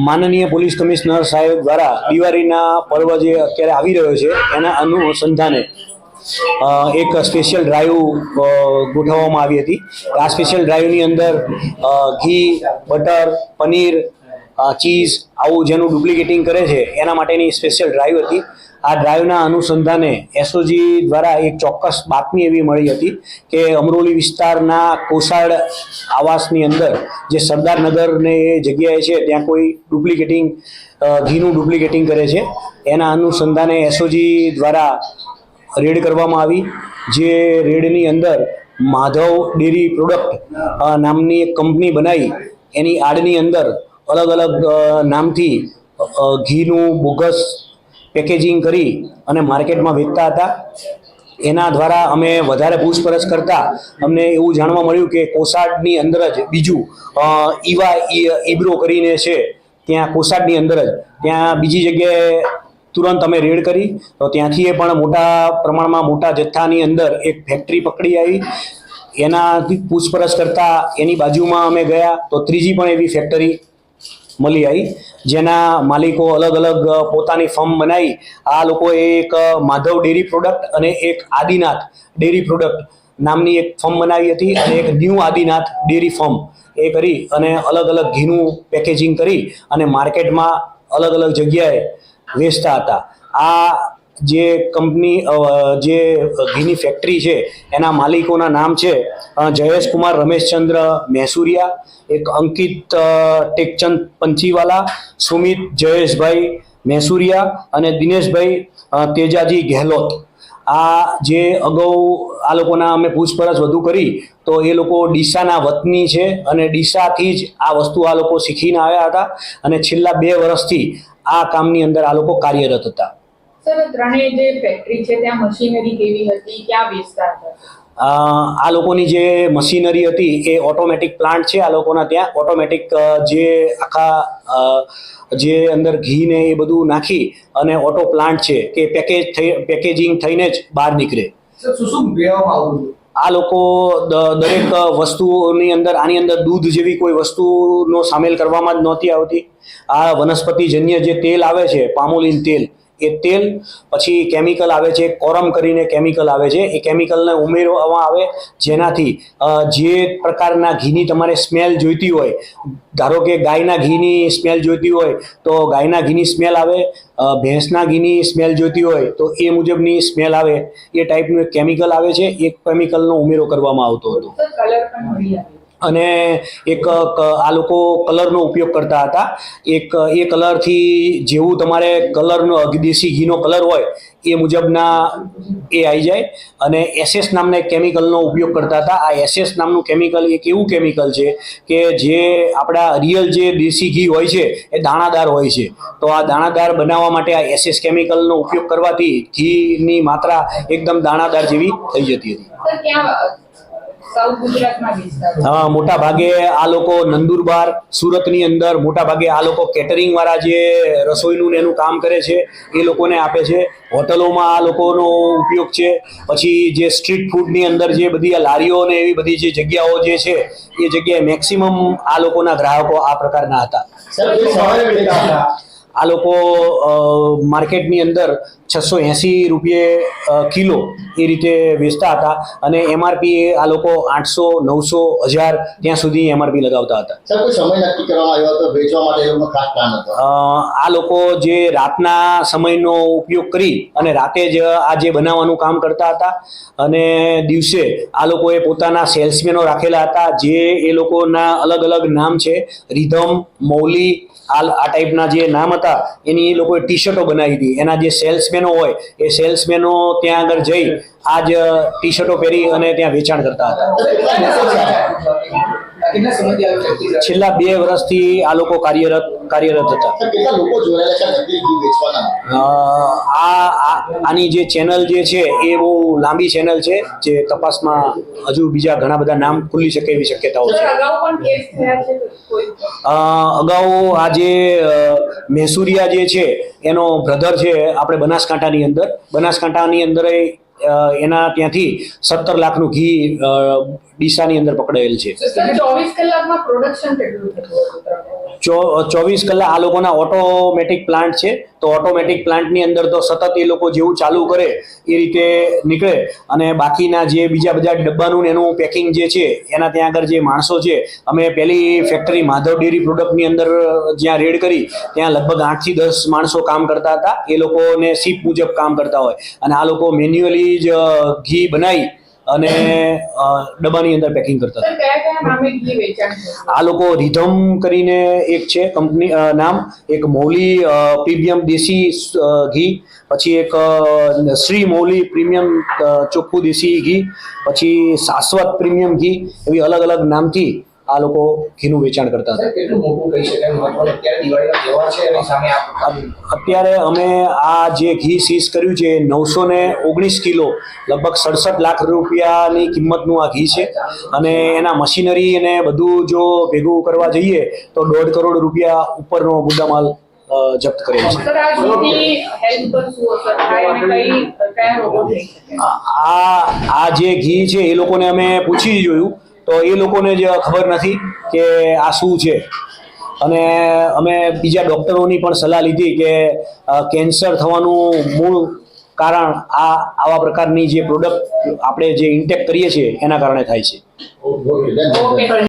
માનનીય police commissioner સાહેબ દ્વારા દિવાળીના પર્વ જે અત્યારે આવી રહ્યો છે એના અનુસંધાને એક સ્પેશિયલ ડ્રાઈવ ગોઠવવામાં આવી હતી. આ સ્પેશિયલ ડ્રાઈવની અંદર ઘી, બટર, પનીર, ચીઝ આવું જેનું ડુપ્લિકેટિંગ કરે છે એના માટેની સ્પેશિયલ ડ્રાઈવ હતી. આ ડ્રાઈવના અનુસંધાને એસઓજી દ્વારા એક ચોક્કસ બાતમી એવી મળી હતી કે અમરોલી વિસ્તારના કોસાડ આવાસની અંદર જે સરદારનગરને એ જગ્યાએ છે ત્યાં કોઈ ઘીનું ડુપ્લિકેટિંગ કરે છે. એના અનુસંધાને એસઓજી દ્વારા રેડ કરવામાં આવી. જે રેડની અંદર માધવ ડેરી પ્રોડક્ટ નામની એક કંપની બનાવી એની આડની અંદર અલગ અલગ નામથી ઘીનું બોગસ પેકેજિંગ કરી અને માર્કેટમાં વેચતા હતા. એના દ્વારા અમે વધારે પૂછપરછ કરતા અમને એવું જાણવા મળ્યું કે કોસાડની અંદર જ બીજું ઈવા ઈબ્રો કરીને છે ત્યાં કોસાડની અંદર જ ત્યાં બીજી જગ્યાએ તુરંત અમે રેડ કરી તો ત્યાંથી પણ મોટા પ્રમાણમાં મોટા જથ્થાની અંદર એક ફેક્ટરી પકડી આવી. એનાથી પૂછપરછ કરતા એની બાજુમાં અમે ગયા તો ત્રીજી પણ એવી ફેક્ટરી મળી આવી જેના માલિકો અલગ અલગ પોતાની ફર્મ બનાવી આ લોકોએ એક માધવ ડેરી પ્રોડક્ટ અને એક આદિનાથ ડેરી પ્રોડક્ટ નામની એક ફર્મ બનાવી હતી અને એક ન્યૂ આદિનાથ ડેરી ફર્મ એ કરી અને અલગ અલગ ઘીનું પેકેજિંગ કરી અને માર્કેટમાં અલગ અલગ જગ્યાએ વેચતા હતા. આ જે કંપની જે ઘીની ફેક્ટરી છે એના માલિકોના નામ છે જયેશ કુમાર રમેશચંદ્ર મહેસુરિયા, એક અંકિત ટેકચંદ પંચીવાલા, સુમિત જયેશભાઈ મહેસુરિયા અને દિનેશભાઈ તેજાજી ગેહલોત. આ જે અગાઉ આ લોકોના અમે પૂછપરછ વધુ કરી તો એ લોકો ડીસાના વતની છે અને ડીસાથી જ આ વસ્તુ આ લોકો શીખીને આવ્યા હતા અને છેલ્લા 2 વર્ષથી આ કામની અંદર આ લોકો કાર્યરત હતા. સર, ત્રણેય જે ફેક્ટરી છે ત્યાં મશીનરી કેવી હતી, ક્યાં વેચતા હતા? આ લોકોની જે મશીનરી હતી એ ઓટોમેટિક પ્લાન્ટ છે. આ લોકોના ત્યાં ઓટોમેટિક જે આખા જે અંદર ઘી ને એ બધું નાખી અને ઓટો પ્લાન્ટ છે કે પેકેજિંગ થઈને જ બહાર નીકળે. આ લોકો દરેક વસ્તુની અંદર આની અંદર દૂધ જેવી કોઈ વસ્તુનો સામેલ કરવામાં જ નહોતી આવતી. આ વનસ્પતિજન્ય જે તેલ આવે છે પામોલિન તેલ એ તેલ પછી કેમિકલ આવે છે કોરમ કરીને કેમિકલ આવે છે એ કેમિકલને ઉમેરવામાં આવે જેનાથી જે પ્રકારના ઘીની તમારે સ્મેલ જોઈતી હોય ધારો કે ગાયના ઘીની સ્મેલ જોઈતી હોય તો ગાયના ઘીની સ્મેલ આવે, ભેંસના ઘીની સ્મેલ જોઈતી હોય તો એ મુજબની સ્મેલ આવે. એ ટાઈપનું એક કેમિકલ આવે છે. એક કેમિકલનો ઉમેરો કરવામાં આવતો હતો અને એક આ લોકો કલરનો ઉપયોગ કરતા હતા. એક એ કલરથી જેવું તમારે કલરનો દેશી ઘીનો કલર હોય એ મુજબના એ આવી જાય અને એસએસ નામના એક કેમિકલનો ઉપયોગ કરતા હતા. આ એસએસ નામનું કેમિકલ એક એવું કેમિકલ છે કે જે આપણા રિયલ જે દેશી ઘી હોય છે એ દાણાદાર હોય છે. તો આ દાણાદાર બનાવવા માટે આ એસએસ કેમિકલનો ઉપયોગ કરવાથી ઘીની માત્રા એકદમ દાણાદાર જેવી થઈ જતી હતી. મોટા ભાગે આ લોકો નંદુરબાર, સુરતની અંદર મોટા ભાગે આ લોકો કેટરિંગ વાળા જે રસોઈનું એનું કામ કરે છે એ લોકોને આપે છે. હોટલોમાં આ લોકોનો ઉપયોગ છે. પછી જે સ્ટ્રીટ ફૂડની અંદર જે બધી લારીઓ ને એવી બધી જે જગ્યાઓ જે છે એ જગ્યાએ મેક્સિમમ આ લોકોના ગ્રાહકો આ પ્રકારના હતા. આ લોકો માર્કેટની અંદર 680 રૂપિયે કિલો એ રીતે વેચતા હતા અને એમઆરપી આ લોકો 800, 900, 1000 ત્યાં સુધી એમઆરપી લગાવતા હતા. આ લોકો જે રાતના સમયનો ઉપયોગ કરી અને રાતે જ આ જે બનાવવાનું કામ કરતા હતા અને દિવસે આ લોકોએ પોતાના સેલ્સમેનો રાખેલા હતા જે એ લોકોના અલગ અલગ નામ છે. રિધમ, મૌલી આ ટાઈપના જે નામ હતા એની એ લોકોએ ટી શર્ટો બનાવી હતી. એના જે સેલ્સમેનો હોય એ સેલ્સમેનો ત્યાં આગળ જઈ આ જ ટી શર્ટો પહેરી અને ત્યાં વેચાણ કરતા હતા. છેલ્લા 2 વર્ષથી આ લોકો કાર્યરત હતા. આની જે ચેનલ જે છે એ બહુ લાંબી ચેનલ છે જે તપાસમાં હજુ બીજા ઘણા બધા નામ ખુલી શકે એવી શક્યતાઓ છે. અગાઉ આ જે મહેસુરિયા જે છે એનો બ્રધર છે આપણે બનાસકાંઠાની અંદર એના ત્યાંથી 17 લાખનું ઘી ડીસાની અંદર પકડાયેલ છે. સર 24 કલાકમાં પ્રોડક્શન કેટલું થતું હતું? 24 કલાક આ લોકોના ઓટોમેટિક પ્લાન્ટ છે, તો ઓટોમેટિક પ્લાન્ટની અંદર તો સતત એ લોકો જેવું ચાલુ કરે એ રીતે નીકળે, અને બાકીના જે બીજા બધા ડબ્બાનું ને એનું પેકિંગ જે છે એના ત્યાં આગળ જે માણસો છે, અમે પહેલી ફેક્ટરી માધવ ડેરી પ્રોડક્ટની અંદર જ્યાં રેડ કરી ત્યાં લગભગ 8 થી 10 માણસો કામ કરતા હતા. એ લોકોને શિફ્ટ મુજબ કામ કરતા હોય, અને આ લોકો મેન્યુઅલી જ ઘી બનાવી અને ડબ્બાની અંદર પેકિંગ કરતા હતા. સર કયા કયા નામે ઘી વેચાણ થતું? આ લોકો રિધમ કરીને એક છે કંપની નામ, એક મૌલી પ્રીમિયમ દેશી ઘી, પછી એક શ્રી મૌલી પ્રીમિયમ ચોખ્ખું દેશી ઘી, પછી શાશ્વત પ્રીમિયમ ઘી, એવી અલગ અલગ નામથી આ લોકો ઘીનું વેચાણ કરતા હતા. સર કેટલું મોટું કહી શકાય મહત્વનું અત્યારે દિવાળીનો તહેવાર છે એની સામે અત્યારે અમે આ જે ઘી સીઝ કર્યું છે 919 કિલો, લગભગ 67 લાખ રૂપિયાની કિંમતનું આ ઘી છે, અને એના મશીનરી અને બધું જો ભેગું કરવા જઈએ તો 1.5 કરોડ રૂપિયા ઉપરનો મુદ્દામાલ જપ્ત કરેલ છે. સર આ ઘીની હેલ્થ પર શું અસર થાય અને કયા રોગો થઈ શકે? આ જે ઘી છે એ લોકોને અમે પૂછી જોયું તો એ લોકોને જ ખબર નથી કે આ શું છે, અને અમે બીજા ડૉક્ટરોની પણ સલાહ લીધી કે કેન્સર થવાનું મૂળ કારણ આવા પ્રકારની જે પ્રોડક્ટ આપણે જે ઇન્ટેક કરીએ છીએ એના કારણે થાય છે. ઓકે.